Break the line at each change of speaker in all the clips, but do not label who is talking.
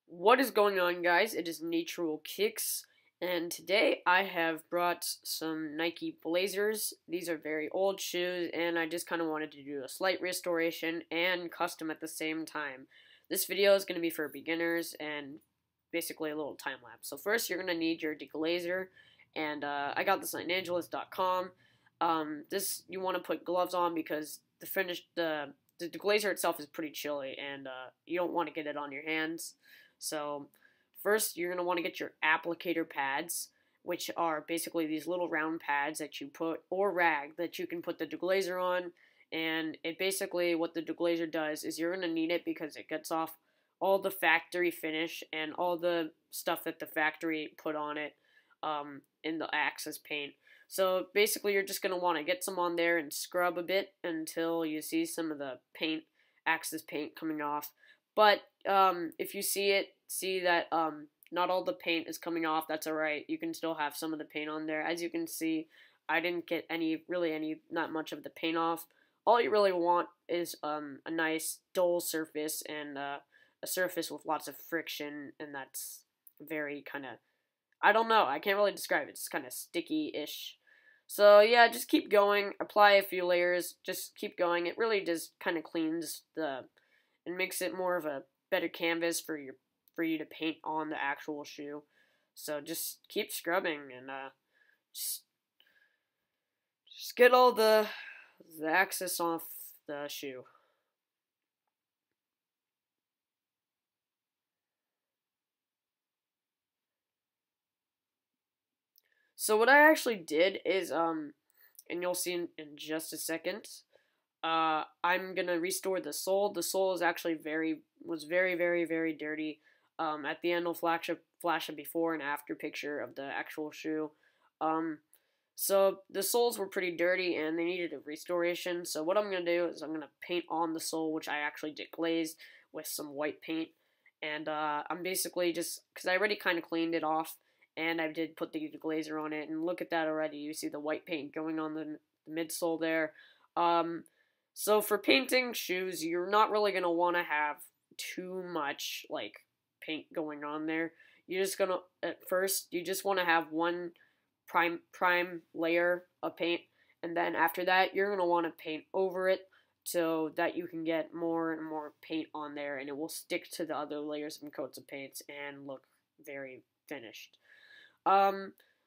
What is going on, guys? It is Natural Kicks, and today I have brought some Nike Blazers. These are very old shoes, and I just kind of wanted to do a slight restoration and custom at the same time. This video is going to be for beginners and basically a little time lapse. So first, you're going to need your deglazer, and I got this on angelus.com. This you want to put gloves on because the deglazer itself is pretty chilly, and you don't want to get it on your hands. So first, you're going to want to get your applicator pads, which are basically these little round pads that you put, or rag, that you can put the deglazer on. And it basically, what the deglazer does is you're going to need it because it gets off all the factory finish and all the stuff that the factory put on it in the access paint. So basically, you're just going to want to get some on there and scrub a bit until you see some of the paint, access paint coming off. But if you see that not all the paint is coming off, that's alright. You can still have some of the paint on there. As you can see, I didn't get not much of the paint off. All you really want is a nice dull surface and a surface with lots of friction, and that's very kind of, I don't know, I can't really describe it. It's kind of sticky-ish. So yeah, just keep going. Apply a few layers. Just keep going. It really just kind of cleans and makes it more of a better canvas for you to paint on the actual shoe. So just keep scrubbing and just get all the excess off the shoe. So what I actually did is and you'll see in just a second. I'm gonna restore the sole. The sole is actually was very dirty. At the end, I'll flash a before and after picture of the actual shoe. So the soles were pretty dirty and they needed a restoration. So what I'm gonna do is I'm gonna paint on the sole, which I actually did glaze with some white paint. And I'm basically just, because I already kind of cleaned it off, and I did put the glazer on it. And look at that already. You see the white paint going on the midsole there. So for painting shoes, you're not really going to want to have too much, like, paint going on there. You're just going to, at first, you just want to have one prime layer of paint, and then after that, you're going to want to paint over it so that you can get more and more paint on there, and it will stick to the other layers and coats of paints and look very finished.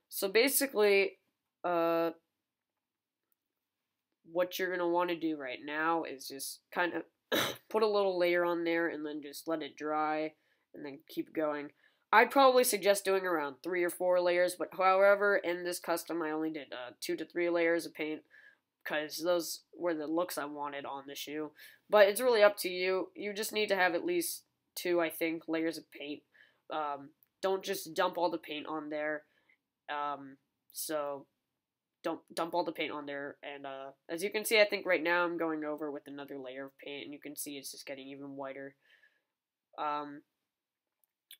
So basically, what you're going to want to do right now is just kind of put a little layer on there and then just let it dry and then keep going. I'd probably suggest doing around 3 or 4 layers, but however, in this custom, I only did 2 to 3 layers of paint because those were the looks I wanted on the shoe. But it's really up to you. You just need to have at least 2, I think, layers of paint. Don't just dump all the paint on there. So don't dump all the paint on there. And as you can see, I think right now I'm going over with another layer of paint, and you can see it's just getting even whiter.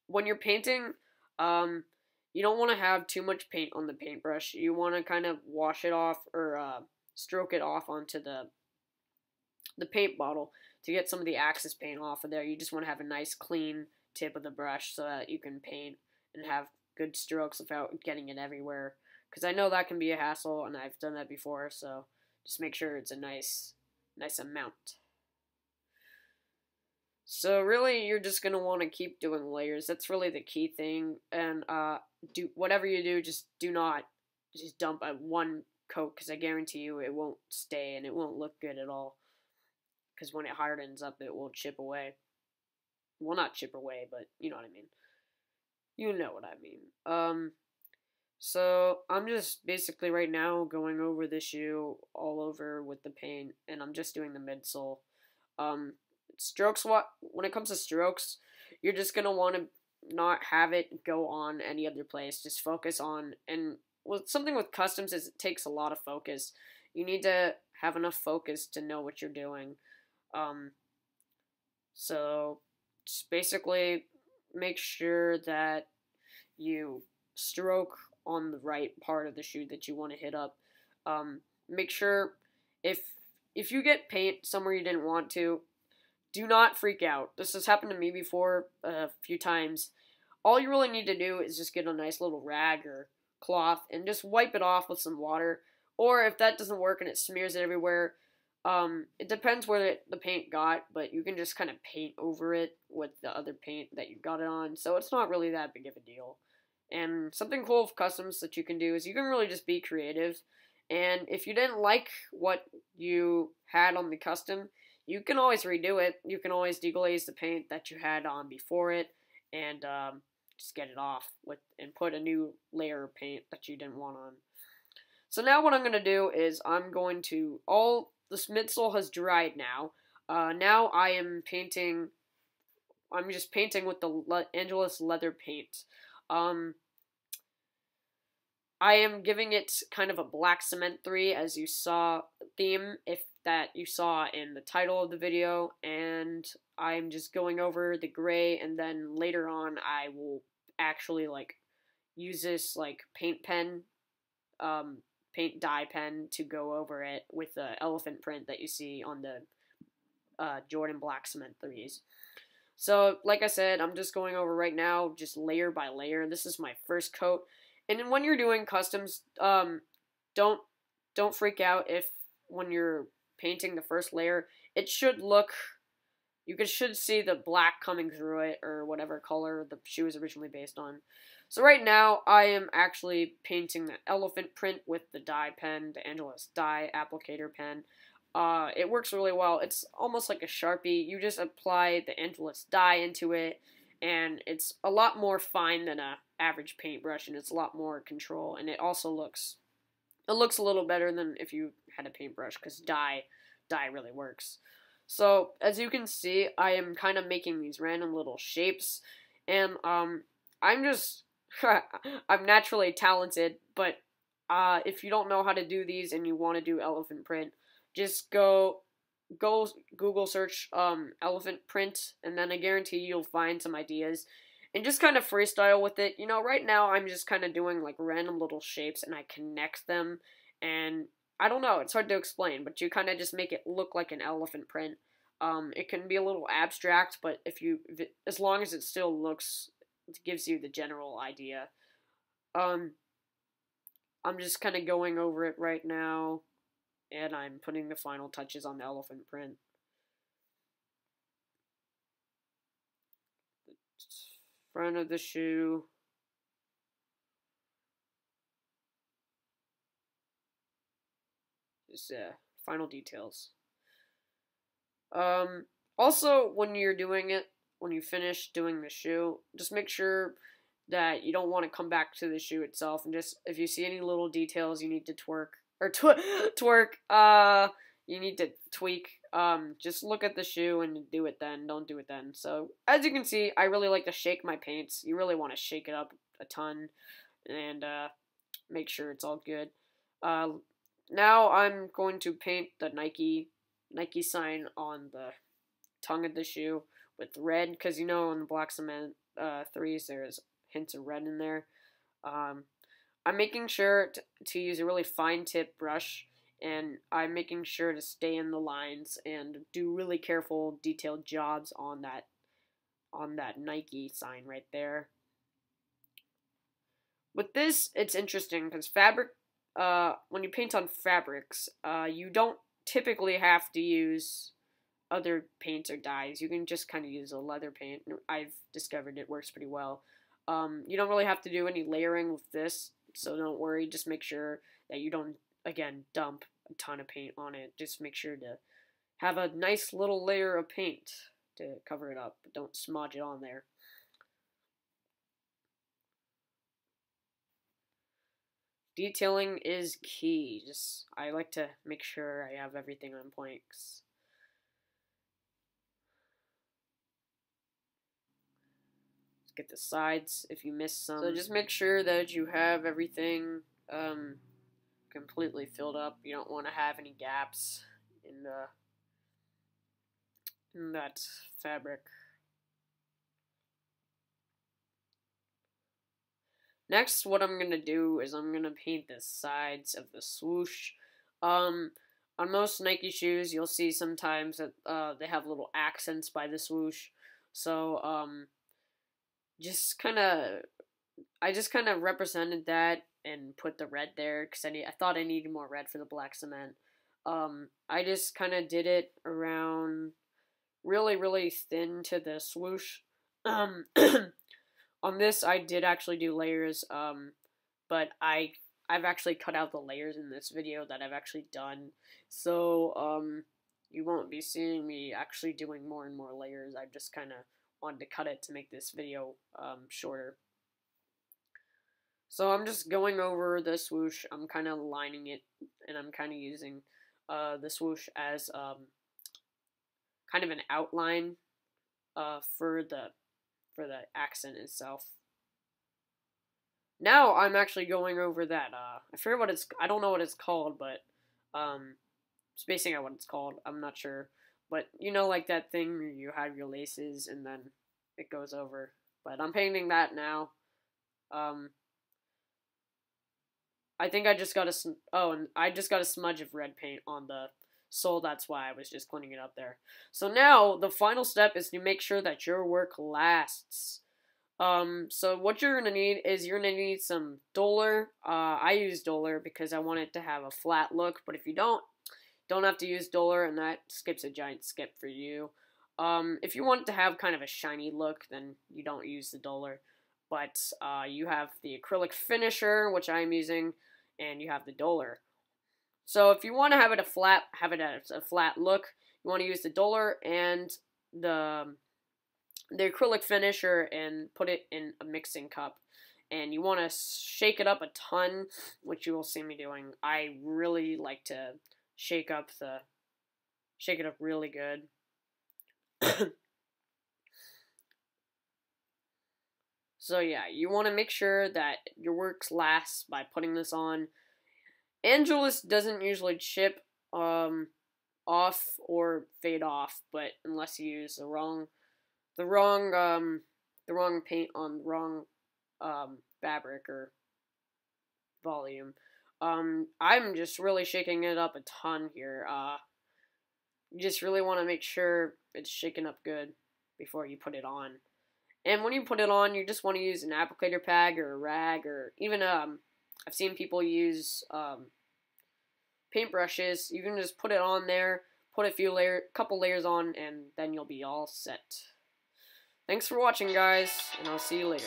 When you're painting, you don't want to have too much paint on the paintbrush. You want to kind of wash it off or stroke it off onto the paint bottle to get some of the access paint off of there. You just want to have a nice clean tip of the brush so that you can paint and have good strokes without getting it everywhere. Because I know that can be a hassle, and I've done that before, so just make sure it's a nice amount. So really, you're just going to want to keep doing layers. That's really the key thing. And do whatever you do, just do not just dump one coat, because I guarantee you it won't stay and it won't look good at all. Because when it hardens up, it will chip away. Well, not chip away, but you know what I mean. You know what I mean. So I'm just basically right now going over the shoe all over with the paint, and I'm just doing the midsole. When it comes to strokes, you're just gonna want to not have it go on any other place. Just focus on, and something with customs is it takes a lot of focus. You need to have enough focus to know what you're doing. So just basically make sure that you stroke on the right part of the shoe that you want to hit up. Make sure if you get paint somewhere you didn't want to, do not freak out. This has happened to me before a few times. All you really need to do is just get a nice little rag or cloth and just wipe it off with some water. Or if that doesn't work and it smears it everywhere, it depends where the paint got, but you can just kind of paint over it with the other paint that you got it on. So it's not really that big of a deal. And something cool with customs that you can do is you can really just be creative. And if you didn't like what you had on the custom, you can always redo it. You can always deglaze the paint that you had on before it, and just get it off and put a new layer of paint that you didn't want on. So now what I'm going to do is this midsole has dried now. Now I'm just painting with the Angelus leather paint. I am giving it kind of a black cement 3, as you saw theme, if that you saw in the title of the video, and I'm just going over the gray, and then later on I will actually use this paint pen, paint dye pen to go over it with the elephant print that you see on the Jordan black cement 3s. So like I said, I'm just going over right now, just layer by layer. This is my first coat. And when you're doing customs, don't freak out if when you're painting the first layer, it should look, you should see the black coming through it, or whatever color the shoe is originally based on. So right now, I am actually painting the elephant print with the dye pen, the Angelus dye applicator pen. It works really well. It's almost like a Sharpie. You just apply the Angelus dye into it, and it's a lot more fine than a average paintbrush, and it's a lot more control, and it also looks a little better than if you had a paintbrush, because dye really works. So as you can see, I am kind of making these random little shapes, and I'm just I'm naturally talented, but if you don't know how to do these and you want to do elephant print, just go Google search elephant print, and then I guarantee you'll find some ideas, and just kind of freestyle with it. You know, right now I'm just kind of doing random little shapes, and I connect them, and I don't know, it's hard to explain, but you kind of just make it look like an elephant print. It can be a little abstract, but as long as it still gives you the general idea. I'm just kind of going over it right now, and I'm putting the final touches on the elephant print. The front of the shoe. Just final details. Also, when you finish doing the shoe, just make sure that you don't want to come back to the shoe itself, and just, if you see any little details you need to you need to tweak, just look at the shoe and do it then, don't do it then. So, as you can see, I really like to shake my paints. You really want to shake it up a ton, and make sure it's all good. Now I'm going to paint the Nike sign on the tongue of the shoe with red, because you know in the black cement 3s there's hints of red in there. I'm making sure to use a really fine tip brush, and I'm making sure to stay in the lines and do really careful detailed jobs on that Nike sign right there. With this, it's interesting because when you paint on fabrics, you don't typically have to use other paints or dyes. You can just kind of use a leather paint. I've discovered it works pretty well. You don't really have to do any layering with this, so don't worry. Just make sure that you don't, again, dump a ton of paint on it. Just make sure to have a nice little layer of paint to cover it up, but don't smudge it on there. Detailing is key. I like to make sure I have everything on point. Get the sides if you miss some. So just make sure that you have everything completely filled up. You don't want to have any gaps in that fabric. Next, what I'm going to do is I'm going to paint the sides of the swoosh. I'm on most Nike shoes, you'll see sometimes that they have little accents by the swoosh. So just kind of I just kind of represented that and put the red there because I thought I needed more red for the black cement. I just kind of did it around really, really thin to the swoosh. Um, on this, I did actually do layers, but I've actually cut out the layers in this video that I've actually done. So, you won't be seeing me actually doing more and more layers. I just kind of wanted to cut it to make this video, shorter. So I'm just going over the swoosh. I'm kind of lining it, and I'm kind of using the swoosh as kind of an outline for the accent itself. Now I'm actually going over that. I forget what I don't know what it's called, but spacing out what it's called. I'm not sure, but you know, like that thing where you have your laces and then it goes over. But I'm painting that now. I think I just got and I just got a smudge of red paint on the sole. That's why I was just cleaning it up there. So now the final step is to make sure that your work lasts. So what you're gonna need is you're gonna need some Doller. I use Doller because I want it to have a flat look. But if you don't have to use Doller, and that skips a giant skip for you. If you want it to have kind of a shiny look, then you don't use the Doller. But you have the acrylic finisher, which I'm using, and you have the Doller. So if you want to have it as a flat look, you want to use the Doller and the acrylic finisher and put it in a mixing cup. And you want to shake it up a ton, which you will see me doing. I really like to shake it up really good. So yeah, you want to make sure that your works last by putting this on. Angelus doesn't usually chip off or fade off, but unless you use the wrong paint on the wrong fabric or volume. I'm just really shaking it up a ton here. You just really want to make sure it's shaken up good before you put it on. And when you put it on, you just want to use an applicator pad or a rag, or even I've seen people use paintbrushes. You can just put it on there, put a couple layers on, and then you'll be all set. Thanks for watching, guys, and I'll see you later.